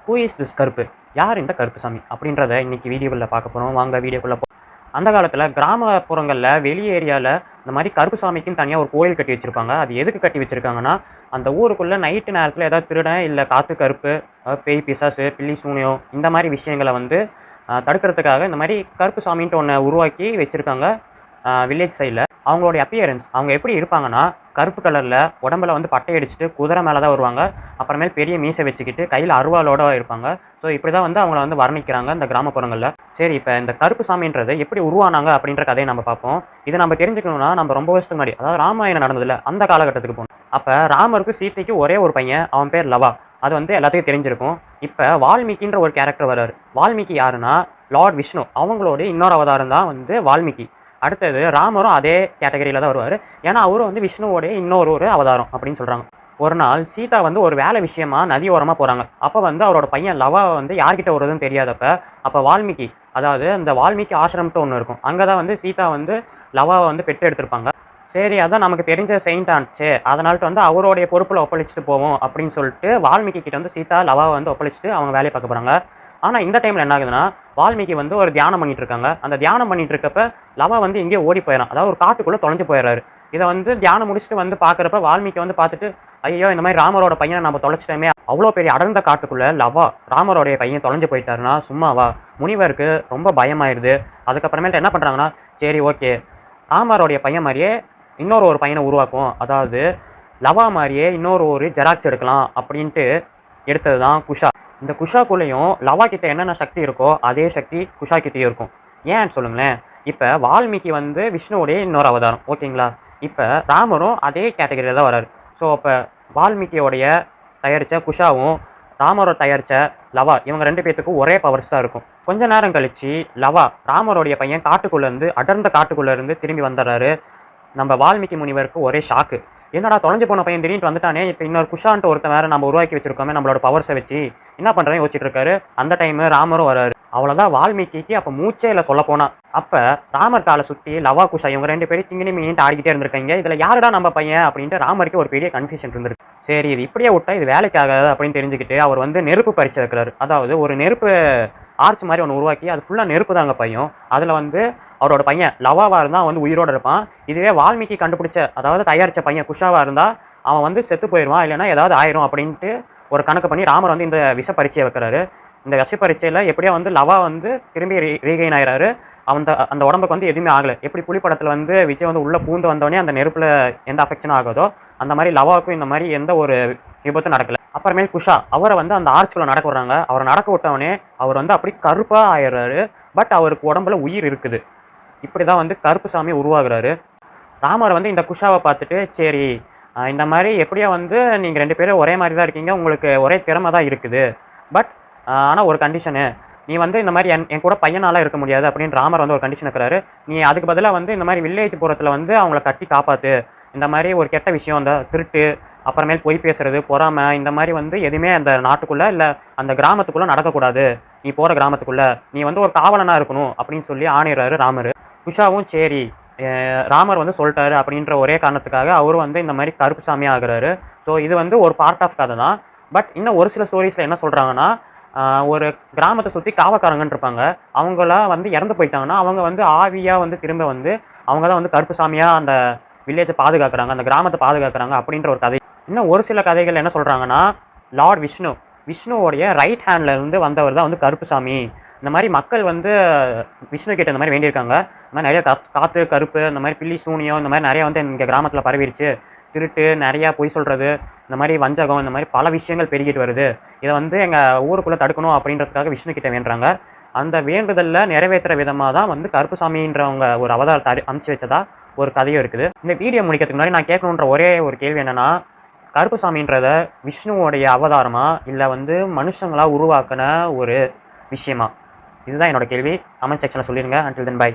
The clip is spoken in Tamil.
ஹூ இஸ் திஸ் கருப்பு? யார் இந்த கருப்புசாமி? அப்படின்றத இன்னைக்கு வீடியோக்குள்ள பார்க்க போறோம். வாங்க வீடியோக்குள்ள அந்த காலத்துல கிராமப்புறங்கள்ல வெளி ஏரியால இந்த மாரி கருப்புசாமிக்குன்னு தனியா ஒரு கோயில் கட்டி வச்சிருப்பாங்க. அது எதுக்கு கட்டி வச்சிருக்காங்கன்னா, அந்த ஊருக்குள்ள நைட்டு நேரத்துல ஏதாவது திருடன், இல்ல காத்து கருப்பு, பேய், பிசாசு, பில்லி, சூனியம் இந்த மாரி விஷயங்கள வந்து தடுக்கிறதுக்காக இந்த மாரி கருப்புசாமின்ட்டு ஒண்ண உருவாக்கி வச்சிருக்காங்க. வில்லேஜ் சைட்ல. அவங்களுடைய அப்பியரன்ஸ் அவங்க எப்படி இருப்பாங்கன்னா, கருப்பு கலர்ல உடம்புல வந்து பட்டை அடிச்சுட்டு குதிரை மேல தான் வருவாங்க. அப்புறமேல் பெரிய மீசை வச்சுக்கிட்டு கையில அருவாளோட இருப்பாங்க. ஸோ இப்படி தான் வந்து அவங்கள வந்து வர்ணிக்கிறாங்க இந்த கிராமப்புறங்கள்ல. சரி, இப்ப இந்த கருப்பு சாமின்றது எப்படி உருவானாங்க அப்படின்ற கதைய நம்ம பார்ப்போம். இத நம்ம தெரிஞ்சுக்கணும்னா நம்ம ரொம்ப வருஷத்துக்கு முன்னாடி, அதாவது ராமாயணம் நடந்ததுல்ல அந்த காலகட்டத்துக்கு போணும். அப்ப ராமருக்கும் சீதைக்கும் ஒரே ஒரு பையன். அவன் பேர் லவா. அது வந்து எல்லாத்துக்கும் தெரிஞ்சிருக்கும். இப்ப வால்மீகின்ற ஒரு கேரக்டர் வராரு. வால்மீகி யாருன்னா, லார்ட் விஷ்ணு. அவங்களோட இன்னொரு அவதாரம் தான் வந்து வால்மீகி. அடுத்தது ராமரும் அதே கேட்டகரியில தான் வருவாரு. ஏன்னா, அவரும் வந்து விஷ்ணுவோடைய இன்னொரு அவதாரம் அப்படின்னு சொல்றாங்க. ஒரு நாள் சீதா வந்து ஒரு வேலை விஷயமா நதி ஓரமா போறாங்க. அப்ப வந்து அவரோட பையன் லவா வந்து யார்கிட்ட வருதுன்னு தெரியாதப்ப, அப்ப வால்மீகி, அதாவது இந்த வால்மீகி ஆசிரமம்ட்டு ஒண்ணு இருக்கும். அங்க தான் வந்து சீதா வந்து லவாவ வந்து பெத்து எடுத்திருப்பாங்க. சரி, அதான் நமக்கு தெரிஞ்ச செயிண்ட் ஆச்சே. அதனால்ட்டு வந்து அவருடைய பொறுப்புல ஒப்படைச்சுட்டு போவோம் அப்படின்னு சொல்லிட்டு வால்மீகி கிட்ட வந்து சீதா லவாவ வந்து ஒப்படைச்சுட்டு அவங்க வேலைய பார்க்க போறாங்க. ஆனா இந்த டைம்ல என்ன ஆகுதுன்னா, வால்மீகி வந்து ஒரு தியானம் பண்ணிட்டு இருக்காங்க. அந்த தியானம் பண்ணிட்டு இருக்கப்ப லவா வந்து எங்கேயோ ஓடி போயிறான். அதாவது ஒரு காட்டுக்குள்ள தொலைஞ்சு போயிறாரு. இத வந்து தியானம் முடிச்சுட்டு வந்து பார்க்குறப்ப வால்மீகி வந்து பார்த்துட்டு, ஐயய்யோ! இந்த மாரி ராமரோட பையன நம்ம தொலைச்சுட்டோமே! அவ்ளோ பெரிய அடர்ந்த காட்டுக்குள்ள லவா, ராமரோடைய பையன் தொலைஞ்சு போயிட்டாருன்னா சும்மாவா? முனிவருக்கு ரொம்ப பயமாயிருது. அதுக்கப்புறமேட்டு என்ன பண்றாங்கன்னா, சரி ஓகே, ராமரோடைய பையன் மாரியே ஒரு பையன உருவாக்குவோம். அதாவது லவா மாரியே ஒரு ஜெராக்ஸ் எடுக்கலாம் அப்படின்ட்டு எடுத்தது தான் குஷா. இந்த குஷாக்குள்ளேயும் லவா கிட்ட என்னென்ன சக்தி இருக்கோ, அதே சக்தி குஷா கிட்டயும் இருக்கும். ஏன்னு சொல்லுங்களேன். இப்ப வால்மீகி வந்து விஷ்ணுவுடைய இன்னொரு அவதாரம். ஓகேங்களா? இப்ப ராமரும் அதே கேட்டகரியில தான் வராரு. ஸோ அப்ப வால்மீகியோடைய தயாரிச்ச குஷாவும், ராமரோட தயாரிச்ச லவா, இவங்க 2 பேத்துக்கும் ஒரே பவர்ஸ் தான் இருக்கும். கொஞ்ச நேரம் கழிச்சு லவா, ராமருடைய பையன் காட்டுக்குள்ள இருந்து, அடர்ந்த காட்டுக்குள்ள இருந்து திரும்பி வந்துர்றாரு. நம்ம வால்மீகி முனிவருக்கு ஒரே ஷாக்கு. என்னடா தொலைஞ்சு போன பையன் திடீர்னு வந்துட்டானே! இப்ப இன்னொரு குஷான்ட்டு ஒருத்தன் வேற நம்ம உருவாக்கி வச்சிருக்கோமே நம்மளோட பவர்ஸ வச்சு. என்ன பண்றதுன்னு யோசிச்சுட்டு இருக்காரு. அந்த டைமு ராமரும் வராரு. அவ்வளோதான் வால்மீகிக்கு அப்ப மூச்சே இல்ல சொல்லப்போனா. அப்ப ராமர் கால சுத்தி லவா, குஷா இவங்க 2 பேரும் சிங்கினி மிங்கினின்ட்டு ஆடிக்கிட்டே இருந்திருக்காய்ங்க. இதுல யாருடா நம்ம பையன் அப்படின்ட்டு ராமருக்கு ஒரு பெரிய கன்ஃப்யூஷன் இருந்திருக்கு. சரி, இது இப்படியே விட்டா இது வேலைக்கு ஆகாது அப்படின்னு தெரிஞ்சுக்கிட்டு அவர் வந்து நெருப்பு பரீட்சை வைக்கிறாரு. அதாவது ஒரு நெருப்பு ஆர்ச் மாரி ஒண்ணு உருவாக்கி அது ஃபுல்லா நெருப்பு தாங்க பாயும். அதுல வந்து அவரோட பையன் லவாவா இருந்தா வந்து உயிரோட இருப்பான். இதுவே வால்மீகி கண்டுபிடிச்ச, அதாவது தயாரிச்ச பையன் குஷாவா இருந்தா அவன் வந்து செத்து போயிருவான். இல்லன்னா ஏதாவது ஆயிரும் அப்படின்ட்டு ஒரு கணக்கு பண்ணி ராமர் வந்து இந்த விஷ பரீட்சைய வைக்கிறாரு. இந்த விஷ பரீட்சையில எப்படியோ வந்து லவா வந்து திரும்பி ரீகெயின் ஆயிறாரு. அந்த உடம்புக்கு வந்து எதுவுமே ஆகல. எப்படி புலி படத்துல வந்து விஜய் வந்து உள்ள பூந்து வந்தோனே அந்த நெருப்புல எந்த அஃபெக்ஷனும் ஆகாதோ, அந்த மாரி லவாவுக்கும் இந்த மாரி எந்த ஒரு விபத்தும் நடக்கல. அப்புறமேல் குஷா அவர வந்து அந்த ஆர்ச்சுக்குள்ள நடக்க விடுறாங்க. அவர நடக்க விட்டவனே அவர் வந்து அப்படியே கருப்பா ஆயிடுறாரு. பட் அவருக்கு உடம்புல உயிர் இருக்குது. இப்படிதான் வந்து கருப்புசாமி உருவாகுறாரு. ராமர் வந்து இந்த குஷாவ பார்த்துட்டு, சரி, இந்த மாரி எப்படியோ வந்து நீங்க 2 பேரும் ஒரே மாரி தான் இருக்கீங்க. உங்களுக்கு ஒரே திறமை தான் இருக்குது. பட் ஆனா ஒரு கண்டிஷனு. நீ வந்து இந்த மாரி என் கூட பையனால இருக்க முடியாது அப்படின்னு ராமர் வந்து ஒரு கண்டிஷன் வைக்கிறாரு. நீ அதுக்கு பதிலா வந்து இந்த மாரி வில்லேஜ் புறத்துல வந்து அவங்கள கட்டி காப்பாத்து. இந்த மாரி ஒரு கெட்ட விஷயம், இந்த திருட்டு, அப்புறமேல் பொய் பேசுறது, பொறாமை, இந்த மாரி வந்து எதுவுமே அந்த நாட்டுக்குள்ள இல்ல அந்த கிராமத்துக்குள்ள நடக்கக்கூடாது. நீ போற கிராமத்துக்குள்ள. நீ வந்து ஒரு காவலனா இருக்கணும் அப்படின்னு சொல்லி ஆணையிடுறாரு ராமரு. குஷாவும் சரி, ராமர் வந்து சொல்ட்டாரு அப்படின்ற ஒரே காரணத்துக்காக அவரும் வந்து இந்த மாரி கருப்புசாமி ஆகுறாரு. ஸோ இது வந்து ஒரு பார்ட் ஆஃப் கதை தான். பட் இன்னும் ஒரு சில ஸ்டோரீஸ்ல என்ன சொல்றாங்கன்னா, ஒரு கிராமத்த சுத்தி காவக்காரங்கன்னு இருப்பாங்க. அவங்கலாம் வந்து இறந்து போயிட்டாங்கன்னா, அவங்க வந்து ஆவியா வந்து திரும்ப வந்து அவங்க தான் வந்து கருப்புசாமியா அந்த வில்லேஜ பாதுகாக்குறாங்க. அந்த கிராமத்த பாதுகாக்குறாங்க அப்படின்ற ஒரு கதை. இன்னும் ஒரு சில கதைகள் என்ன சொல்றாங்கன்னா, லார்ட் விஷ்ணு, விஷ்ணுவோடைய ரைட் ஹேண்ட்ல இருந்து வந்தவர் தான் வந்து கருப்புசாமி. இந்த மாரி மக்கள் வந்து விஷ்ணு கிட்ட இந்த மாரி வேண்டியிருக்காங்க. இந்த மாரி நெறைய காத்து, கருப்பு, இந்த மாரி பில்லி, சூனியம் இந்த மாரி நெறைய வந்து எங்க கிராமத்தில பரவிருச்சு. திருட்டு, நெறையா பொய் சொல்றது, இந்த மாரி வஞ்சகம், இந்த மாரி பல விஷயங்கள் பெருகிட்டு வருது. இத வந்து எங்க ஊருக்குள்ள தடுக்கணும் அப்படின்றதுக்காக விஷ்ணு கிட்ட வேண்டுறாங்க. அந்த வேண்டுதல்ல நிறைவேத்துற விதமா தான் வந்து கருப்புசாமின்றவங்க ஒரு அவதாரத்த அனுப்பிச்சு வச்சதா ஒரு கதையும் இருக்குது. இந்த வீடியோ முடிக்கிறதுக்கு முன்னாடி நான் கேட்கணுன்ற ஒரே ஒரு கேள்வி என்னன்னா, கருப்புசாமின்றத விஷ்ணுவோடைய அவதாரமா? இல்ல வந்து மனுஷங்களா உருவாக்குன ஒரு விஷயமா? இதுதான் என்னோட கேள்வி. கமெண்ட் செக்ஷன்ல சொல்லிருங்க. Until then by.